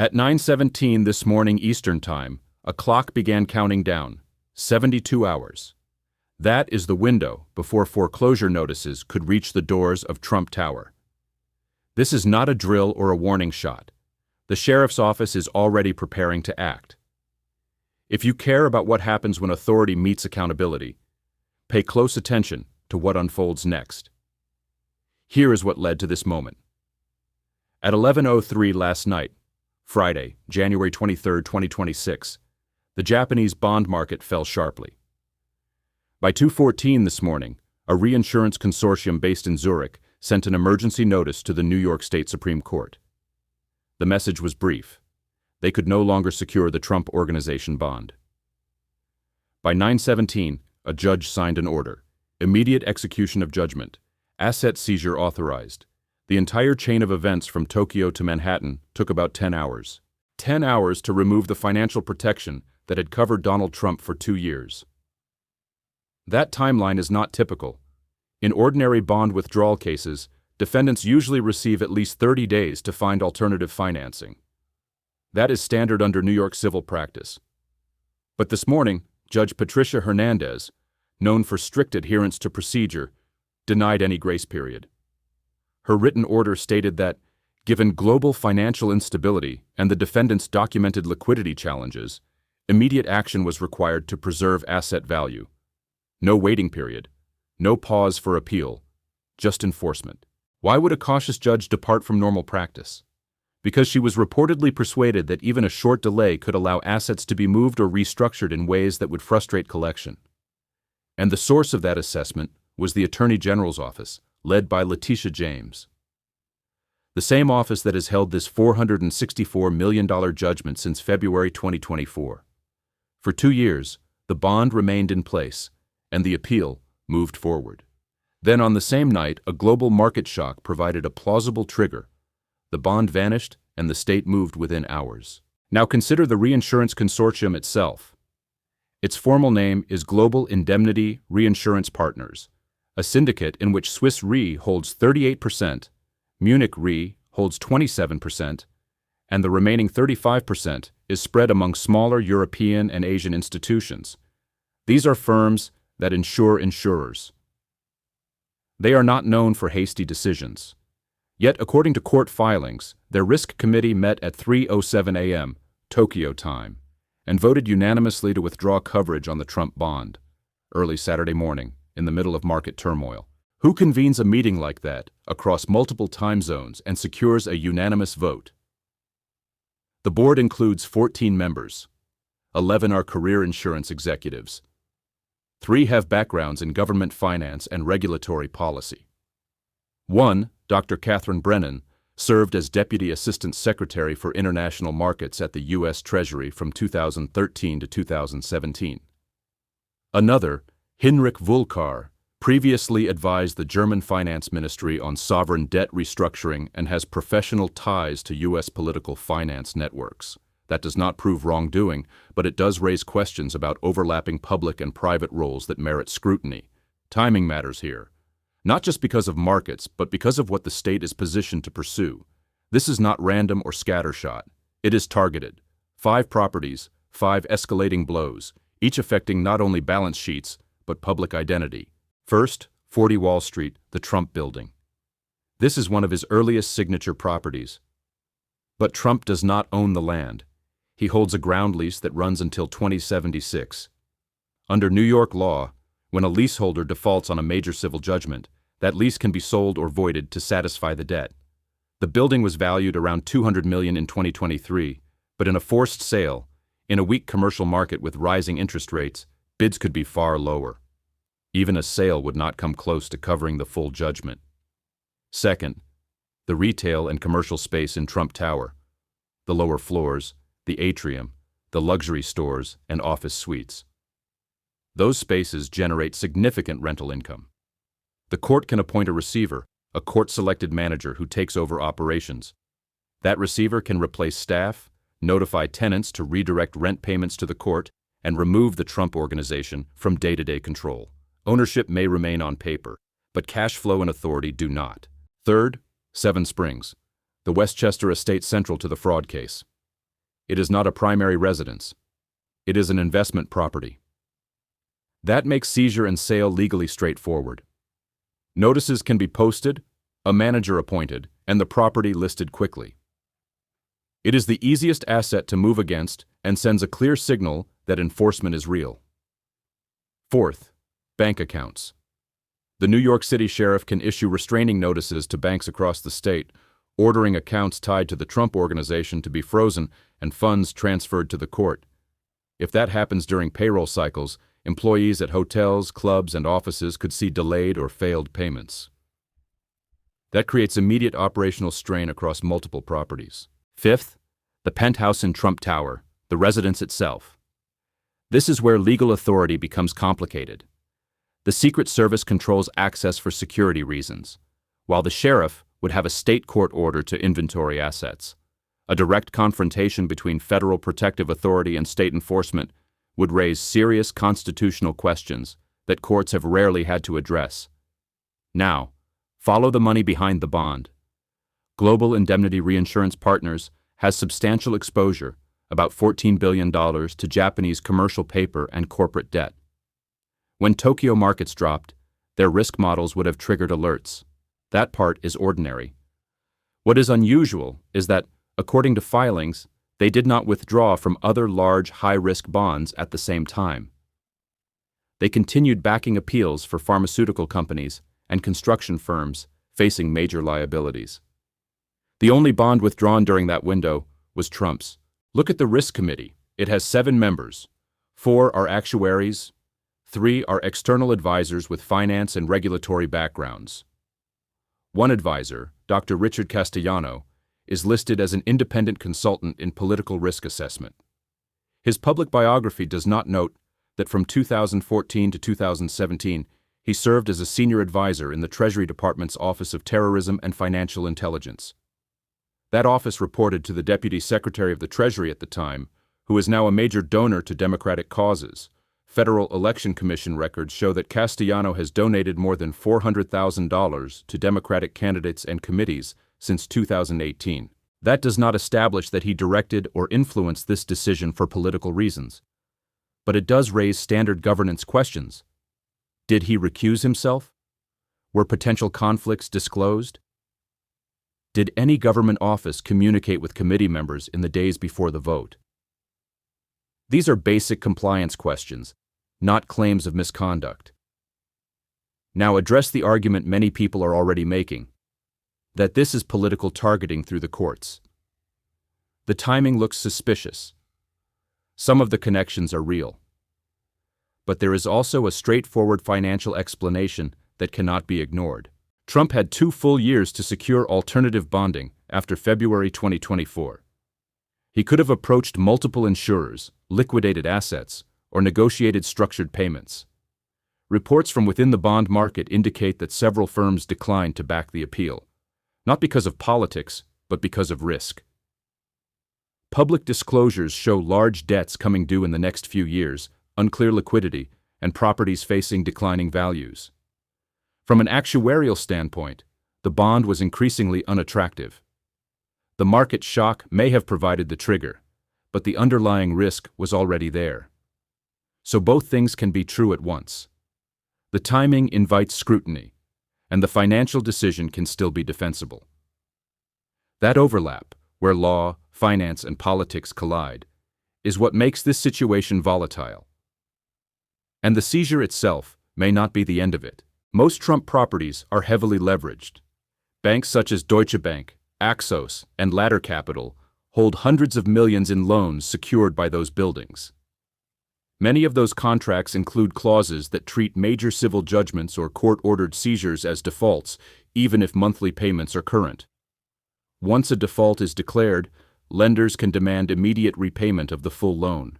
At 9:17 this morning Eastern Time, a clock began counting down. 72 hours. That is the window before foreclosure notices could reach the doors of Trump Tower. This is not a drill or a warning shot. The sheriff's office is already preparing to act. If you care about what happens when authority meets accountability, pay close attention to what unfolds next. Here is what led to this moment. At 11:03 last night, Friday, January 23, 2026, the Japanese bond market fell sharply. By 2:14 this morning, a reinsurance consortium based in Zurich sent an emergency notice to the New York State Supreme Court. The message was brief. They could no longer secure the Trump Organization bond. By 9:17, a judge signed an order. Immediate execution of judgment. Asset seizure authorized. The entire chain of events from Tokyo to Manhattan took about 10 hours. 10 hours to remove the financial protection that had covered Donald Trump for 2 years. That timeline is not typical. In ordinary bond withdrawal cases, defendants usually receive at least 30 days to find alternative financing. That is standard under New York civil practice. But this morning, Judge Patricia Hernandez, known for strict adherence to procedure, denied any grace period. Her written order stated that, given global financial instability and the defendant's documented liquidity challenges, immediate action was required to preserve asset value. No waiting period, no pause for appeal, just enforcement. Why would a cautious judge depart from normal practice? Because she was reportedly persuaded that even a short delay could allow assets to be moved or restructured in ways that would frustrate collection. And the source of that assessment was the Attorney General's office, led by Letitia James. The same office that has held this $464 million judgment since February 2024. For 2 years, the bond remained in place, and the appeal moved forward. Then on the same night, a global market shock provided a plausible trigger. The bond vanished, and the state moved within hours. Now consider the reinsurance consortium itself. Its formal name is Global Indemnity Reinsurance Partners, a syndicate in which Swiss Re holds 38%, Munich Re holds 27%, and the remaining 35% is spread among smaller European and Asian institutions. These are firms that insure insurers. They are not known for hasty decisions. Yet, according to court filings, their risk committee met at 3:07 a.m., Tokyo time, and voted unanimously to withdraw coverage on the Trump bond, early Saturday morning, in the middle of market turmoil. Who convenes a meeting like that, across multiple time zones, and secures a unanimous vote? The board includes 14 members. 11 are career insurance executives. 3 have backgrounds in government finance and regulatory policy. 1, Dr. Catherine Brennan, served as Deputy Assistant Secretary for International Markets at the U.S. Treasury from 2013 to 2017. Another, Hinrich Vulkar, previously advised the German Finance Ministry on sovereign debt restructuring and has professional ties to U.S. political finance networks. That does not prove wrongdoing, but it does raise questions about overlapping public and private roles that merit scrutiny. Timing matters here. Not just because of markets, but because of what the state is positioned to pursue. This is not random or scattershot. It is targeted. 5 properties, 5 escalating blows, each affecting not only balance sheets, but public identity. First, 40 Wall Street, the Trump Building. This is one of his earliest signature properties. But Trump does not own the land. He holds a ground lease that runs until 2076. Under New York law, when a leaseholder defaults on a major civil judgment, that lease can be sold or voided to satisfy the debt. The building was valued around $200 million in 2023, but in a forced sale, in a weak commercial market with rising interest rates, bids could be far lower. Even a sale would not come close to covering the full judgment. Second, the retail and commercial space in Trump Tower, the lower floors, the atrium, the luxury stores, and office suites. Those spaces generate significant rental income. The court can appoint a receiver, a court-selected manager who takes over operations. That receiver can replace staff, notify tenants to redirect rent payments to the court, and remove the Trump Organization from day-to-day control. Ownership may remain on paper, but cash flow and authority do not. Third, Seven Springs, the Westchester estate central to the fraud case. It is not a primary residence. It is an investment property. That makes seizure and sale legally straightforward. Notices can be posted, a manager appointed, and the property listed quickly. It is the easiest asset to move against and sends a clear signal that enforcement is real. Fourth, bank accounts. The New York City Sheriff can issue restraining notices to banks across the state, ordering accounts tied to the Trump Organization to be frozen and funds transferred to the court. If that happens during payroll cycles, employees at hotels, clubs, and offices could see delayed or failed payments. That creates immediate operational strain across multiple properties. Fifth, the penthouse in Trump Tower, the residence itself. This is where legal authority becomes complicated. The Secret Service controls access for security reasons, while the sheriff would have a state court order to inventory assets. A direct confrontation between federal protective authority and state enforcement would raise serious constitutional questions that courts have rarely had to address. Now, follow the money behind the bond. Global Indemnity Reinsurance Partners has substantial exposure, about $14 billion, to Japanese commercial paper and corporate debt. When Tokyo markets dropped, their risk models would have triggered alerts. That part is ordinary. What is unusual is that, according to filings, they did not withdraw from other large high-risk bonds at the same time. They continued backing appeals for pharmaceutical companies and construction firms facing major liabilities. The only bond withdrawn during that window was Trump's. Look at the Risk Committee. It has 7 members. 4 are actuaries. 3 are external advisors with finance and regulatory backgrounds. One advisor, Dr. Richard Castellano, is listed as an independent consultant in political risk assessment. His public biography does not note that from 2014 to 2017, he served as a senior advisor in the Treasury Department's Office of Terrorism and Financial Intelligence. That office reported to the Deputy Secretary of the Treasury at the time, who is now a major donor to Democratic causes. Federal Election Commission records show that Castellano has donated more than $400,000 to Democratic candidates and committees since 2018. That does not establish that he directed or influenced this decision for political reasons. But it does raise standard governance questions. Did he recuse himself? Were potential conflicts disclosed? Did any government office communicate with committee members in the days before the vote? These are basic compliance questions, not claims of misconduct. Now address the argument many people are already making, that this is political targeting through the courts. The timing looks suspicious. Some of the connections are real. But there is also a straightforward financial explanation that cannot be ignored. Trump had 2 full years to secure alternative bonding after February 2024. He could have approached multiple insurers, liquidated assets, or negotiated structured payments. Reports from within the bond market indicate that several firms declined to back the appeal, not because of politics, but because of risk. Public disclosures show large debts coming due in the next few years, unclear liquidity, and properties facing declining values. From an actuarial standpoint, the bond was increasingly unattractive. The market shock may have provided the trigger, but the underlying risk was already there. So both things can be true at once. The timing invites scrutiny, and the financial decision can still be defensible. That overlap, where law, finance, and politics collide, is what makes this situation volatile. And the seizure itself may not be the end of it. Most Trump properties are heavily leveraged. Banks such as Deutsche Bank, Axos, and Ladder Capital hold hundreds of millions in loans secured by those buildings. Many of those contracts include clauses that treat major civil judgments or court-ordered seizures as defaults, even if monthly payments are current. Once a default is declared, lenders can demand immediate repayment of the full loan.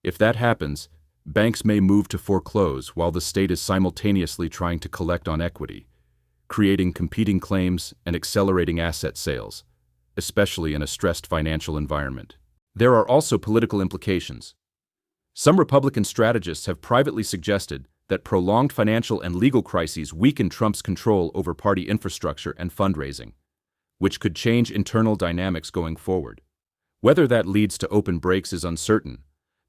If that happens, banks may move to foreclose while the state is simultaneously trying to collect on equity, creating competing claims and accelerating asset sales, especially in a stressed financial environment. There are also political implications. Some Republican strategists have privately suggested that prolonged financial and legal crises weaken Trump's control over party infrastructure and fundraising, which could change internal dynamics going forward. Whether that leads to open breaks is uncertain,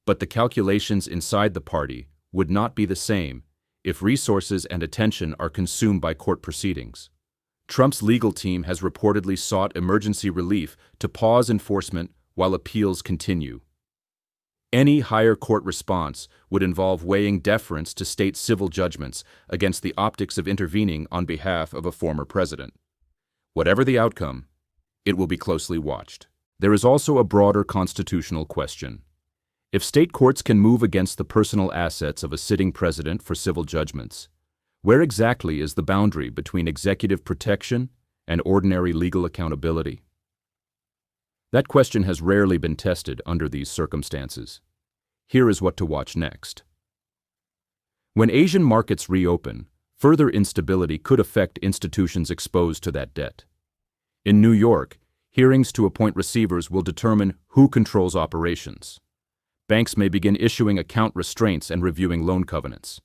but the calculations inside the party would not be the same if resources and attention are consumed by court proceedings. Trump's legal team has reportedly sought emergency relief to pause enforcement while appeals continue. Any higher court response would involve weighing deference to state civil judgments against the optics of intervening on behalf of a former president. Whatever the outcome, it will be closely watched. There is also a broader constitutional question. If state courts can move against the personal assets of a sitting president for civil judgments, where exactly is the boundary between executive protection and ordinary legal accountability? That question has rarely been tested under these circumstances. Here is what to watch next. When Asian markets reopen, further instability could affect institutions exposed to that debt. In New York, hearings to appoint receivers will determine who controls operations. Banks may begin issuing account restraints and reviewing loan covenants,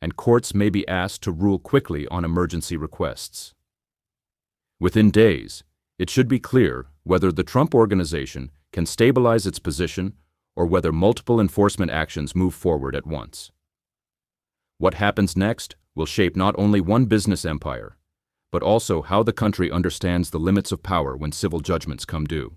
and courts may be asked to rule quickly on emergency requests. Within days, it should be clear whether the Trump Organization can stabilize its position or whether multiple enforcement actions move forward at once. What happens next will shape not only one business empire, but also how the country understands the limits of power when civil judgments come due.